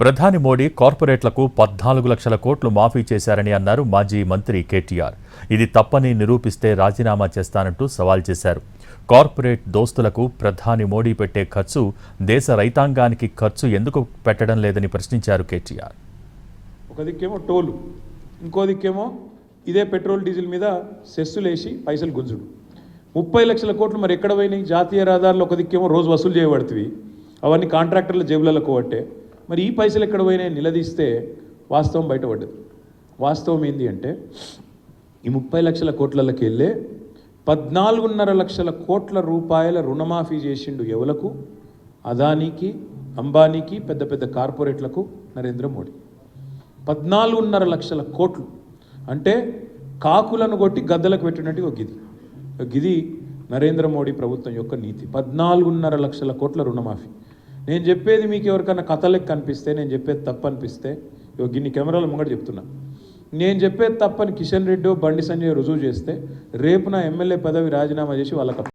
ప్రధాని మోడీ కార్పొరేట్లకు 14 లక్షల కోట్లు మాఫీ చేశారని అన్నారు మాజీ మంత్రి కేటీఆర్. ఇది తప్పని నిరూపిస్తే రాజీనామా చేస్తానంటూ సవాల్ చేశారు. కార్పొరేట్ దోస్తులకు ప్రధాని మోడీ పెట్టే ఖర్చు దేశ రైతాంగానికి ఖర్చు ఎందుకు పెట్టడం లేదని ప్రశ్నించారు కేటీఆర్. ఒక దిక్కేమో టోలు, ఇంకో దిక్కేమో ఇదే పెట్రోల్ డీజిల్ మీద సెస్సులేసి పైసలు గుంజుడు. 30 లక్షల కోట్లు మరి ఎక్కడ పోయినాయి? జాతీయ రహదారులు ఒక దిక్కేమో రోజు వసూలు చేయబడుతుంది, అవన్నీ కాంట్రాక్టర్ల జేబులలో కోవట్టే. మరి ఈ పైసలు ఎక్కడ పోయినాయి నిలదీస్తే వాస్తవం బయటపడ్డది. వాస్తవం ఏంటి అంటే ఈ 30 లక్షల కోట్లకి వెళ్ళే 14.5 లక్షల కోట్ల రూపాయల రుణమాఫీ చేసిండు ఎవలకు? అదానికి, అంబానీకి, పెద్ద పెద్ద కార్పొరేట్లకు నరేంద్ర మోడీ. 14.5 లక్షల కోట్లు అంటే కాకులను కొట్టి గద్దలకు పెట్టినట్టు ఒక గిది నరేంద్ర మోడీ ప్రభుత్వం యొక్క నీతి. 14.5 లక్షల కోట్ల రుణమాఫీ. నేను చెప్పేది మీకు ఎవరికైనా కథలకు కనిపిస్తే, నేను చెప్పేది తప్పు అనిపిస్తే, గిన్ని కెమెరాల ముంగట చెప్తున్నా, నేను చెప్పేది తప్పని కిషన్ రెడ్డి, బండి సంజయ్ రుజువు చేస్తే రేపు నా ఎమ్మెల్యే పదవి రాజీనామా చేసి వాళ్ళకి